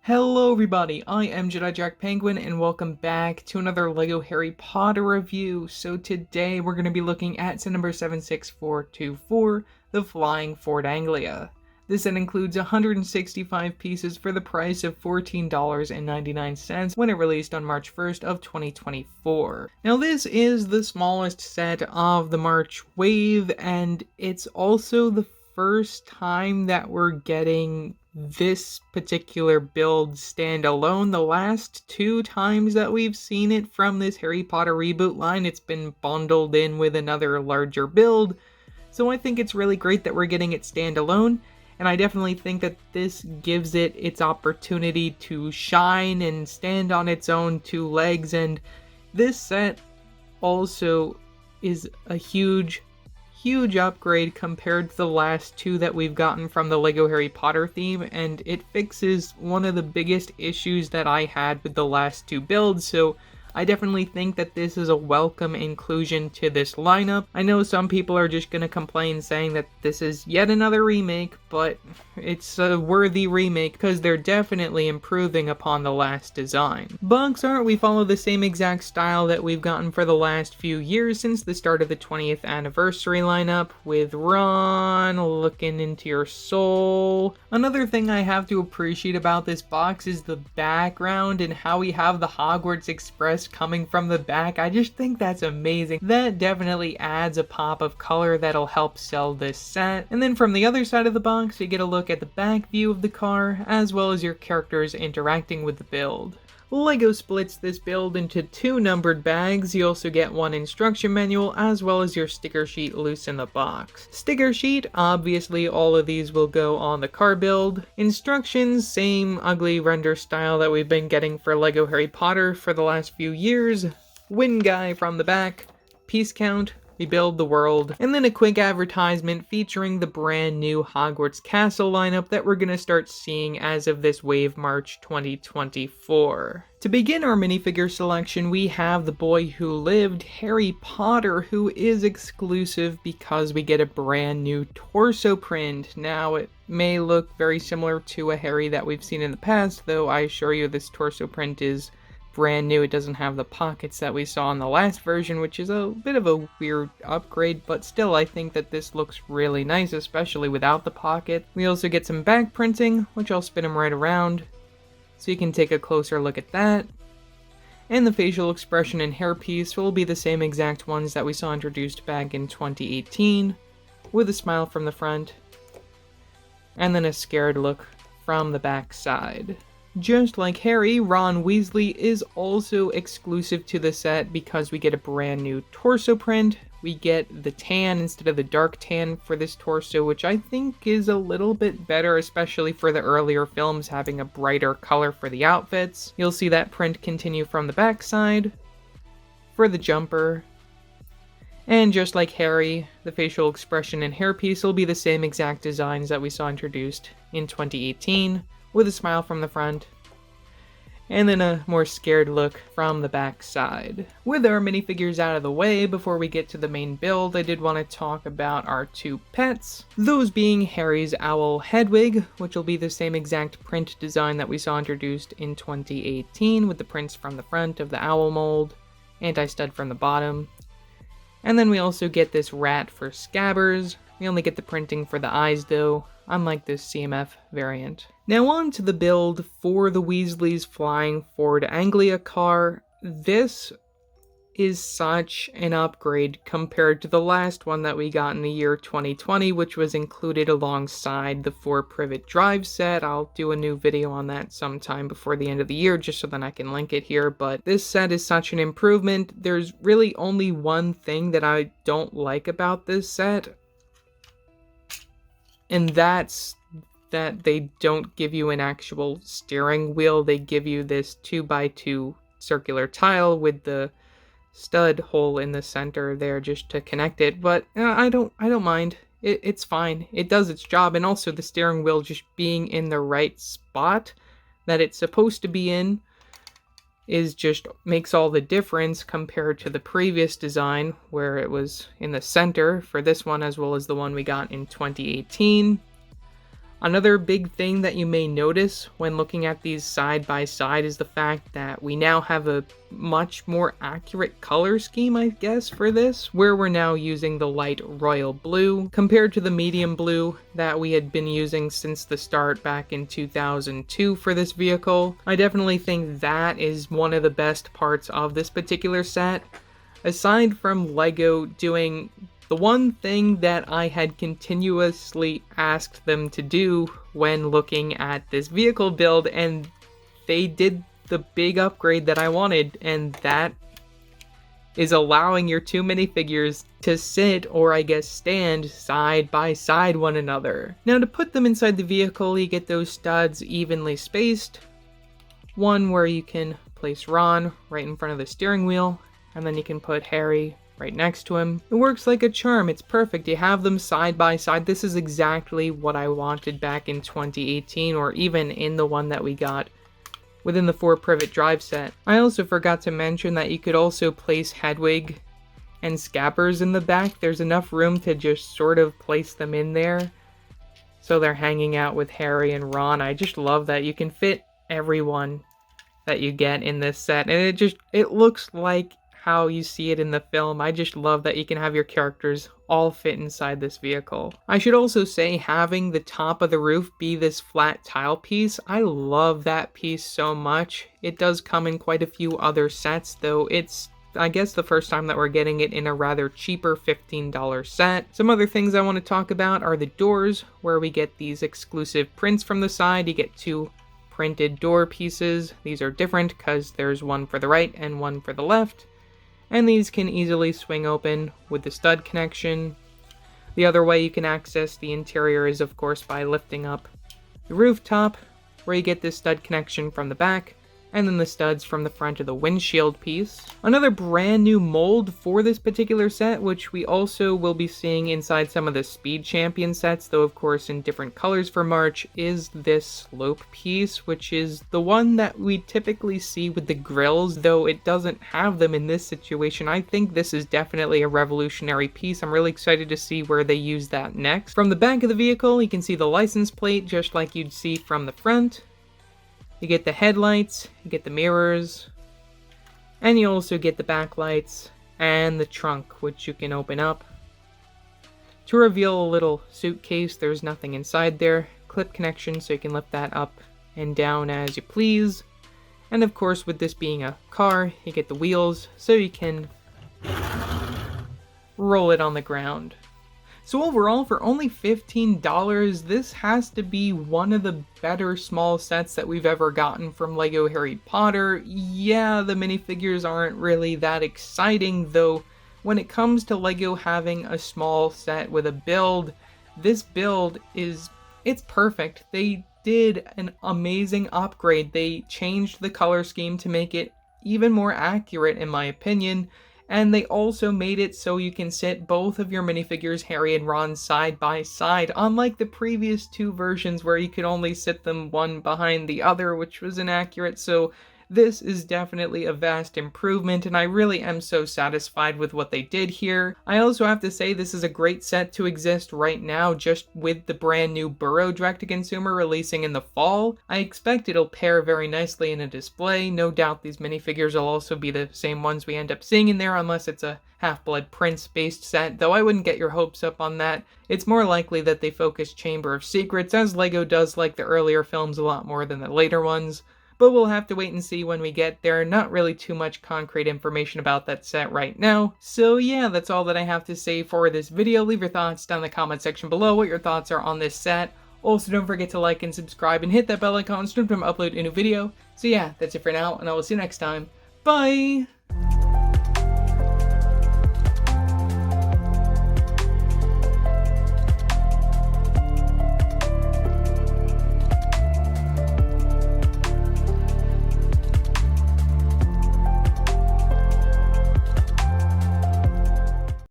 Hello everybody, I am Jedi Jack Penguin and welcome back to another LEGO Harry Potter review. So today we're going to be looking at set number 76424, the Flying Ford Anglia. This set includes 165 pieces for the price of $14.99 when it released on March 1st of 2024. Now this is the smallest set of the March wave, and it's also the first time that we're getting this particular build standalone. The last two times that we've seen it from this Harry Potter reboot line, it's been bundled in with another larger build. So I think it's really great that we're getting it standalone, and I definitely think that this gives it its opportunity to shine and stand on its own two legs. And this set also is a huge upgrade compared to the last two that we've gotten from the LEGO Harry Potter theme, and it fixes one of the biggest issues that I had with the last two builds, so I definitely think that this is a welcome inclusion to this lineup. I know some people are just gonna complain saying that this is yet another remake, but it's a worthy remake because they're definitely improving upon the last design. Box art, we follow the same exact style that we've gotten for the last few years since the start of the 20th anniversary lineup, with Ron looking into your soul. Another thing I have to appreciate about this box is the background and how we have the Hogwarts Express coming from the back. I just think that's amazing. That definitely adds a pop of color that'll help sell this set. And then from the other side of the box, you get a look at the back view of the car, as well as your characters interacting with the build. LEGO splits this build into two numbered bags. You also get one instruction manual, as well as your sticker sheet loose in the box. Sticker sheet, obviously all of these will go on the car build. Instructions, same ugly render style that we've been getting for LEGO Harry Potter for the last few years. Win guy from the back. Piece count. We build the world, and then a quick advertisement featuring the brand new Hogwarts Castle lineup that we're gonna start seeing as of this wave March 2024. To begin our minifigure selection, we have The Boy Who Lived, Harry Potter, who is exclusive because we get a brand new torso print. Now, it may look very similar to a Harry that we've seen in the past, though I assure you this torso print is brand new. It doesn't have the pockets that we saw in the last version, which is a bit of a weird upgrade, but still I think that this looks really nice, especially without the pocket. We also get some back printing, which I'll spin them right around so you can take a closer look at that. And the facial expression and hairpiece will be the same exact ones that we saw introduced back in 2018, with a smile from the front, and then a scared look from the back side. Just like Harry, Ron Weasley is also exclusive to the set because we get a brand new torso print. We get the tan instead of the dark tan for this torso, which I think is a little bit better, especially for the earlier films having a brighter color for the outfits. You'll see that print continue from the back side for the jumper. And just like Harry, the facial expression and hairpiece will be the same exact designs that we saw introduced in 2018. With a smile from the front, and then a more scared look from the back side. With our minifigures out of the way, before we get to the main build, I did want to talk about our two pets. Those being Harry's owl Hedwig, which will be the same exact print design that we saw introduced in 2018, with the prints from the front of the owl mold, anti-stud from the bottom. And then we also get this rat for Scabbers. We only get the printing for the eyes though, unlike this CMF variant. Now on to the build for the Weasleys' Flying Ford Anglia car. This is such an upgrade compared to the last one that we got in the year 2020, which was included alongside the 4-privet drive set. I'll do a new video on that sometime before the end of the year, just so that I can link it here, but this set is such an improvement. There's really only one thing that I don't like about this set, and that's that they don't give you an actual steering wheel. They give you this 2x2 circular tile with the stud hole in the center there just to connect it, but I don't mind. It's fine. It does its job, and also the steering wheel just being in the right spot that it's supposed to be in is just makes all the difference compared to the previous design where it was in the center for this one, as well as the one we got in 2018. Another big thing that you may notice when looking at these side by side is the fact that we now have a much more accurate color scheme, I guess, for this, where we're now using the light royal blue compared to the medium blue that we had been using since the start back in 2002 for this vehicle. I definitely think that is one of the best parts of this particular set. Aside from LEGO doing the one thing that I had continuously asked them to do when looking at this vehicle build, and they did the big upgrade that I wanted, and that is allowing your two minifigures to sit, or I guess stand, side by side one another. Now to put them inside the vehicle, you get those studs evenly spaced. One where you can place Ron right in front of the steering wheel, and then you can put Harry right next to him. It works like a charm. It's perfect. You have them side by side. This is exactly what I wanted back in 2018, or even in the one that we got within the 4-privet drive set. I also forgot to mention that you could also place Hedwig and Scabbers in the back. There's enough room to just sort of place them in there so they're hanging out with Harry and Ron. I just love that you can fit everyone that you get in this set, and it looks like how you see it in the film. I just love that you can have your characters all fit inside this vehicle. I should also say, having the top of the roof be this flat tile piece, I love that piece so much. It does come in quite a few other sets, though it's, I guess, the first time that we're getting it in a rather cheaper $15 set. Some other things I want to talk about are the doors, where we get these exclusive prints from the side. You get two printed door pieces. These are different because there's one for the right and one for the left, and these can easily swing open with the stud connection. The other way you can access the interior is, of course, by lifting up the rooftop, where you get this stud connection from the back, and then the studs from the front of the windshield piece. Another brand new mold for this particular set, which we also will be seeing inside some of the Speed Champion sets, though of course in different colors for March, is this slope piece, which is the one that we typically see with the grills, though it doesn't have them in this situation. I think this is definitely a revolutionary piece. I'm really excited to see where they use that next. From the back of the vehicle, you can see the license plate just like you'd see from the front. You get the headlights, you get the mirrors, and you also get the backlights and the trunk, which you can open up to reveal a little suitcase. There's nothing inside there. Clip connection, so you can lift that up and down as you please. And of course, with this being a car, you get the wheels, so you can roll it on the ground. So overall, for only $15, this has to be one of the better small sets that we've ever gotten from LEGO Harry Potter. Yeah, the minifigures aren't really that exciting, though when it comes to LEGO having a small set with a build, this build it's perfect. They did an amazing upgrade. They changed the color scheme to make it even more accurate, in my opinion. And they also made it so you can sit both of your minifigures, Harry and Ron, side by side, unlike the previous two versions where you could only sit them one behind the other, which was inaccurate. So this is definitely a vast improvement, and I really am so satisfied with what they did here. I also have to say this is a great set to exist right now, just with the brand new Burrow direct-to-consumer releasing in the fall. I expect it'll pair very nicely in a display. No doubt these minifigures will also be the same ones we end up seeing in there, unless it's a Half-Blood Prince-based set, though I wouldn't get your hopes up on that. It's more likely that they focus Chamber of Secrets, as LEGO does like the earlier films a lot more than the later ones. But we'll have to wait and see when we get there. Not really too much concrete information about that set right now. So yeah, that's all that I have to say for this video. Leave your thoughts down in the comment section below, what your thoughts are on this set. Also, don't forget to like and subscribe and hit that bell icon so you don't upload a new video. So yeah, that's it for now, and I will see you next time. Bye!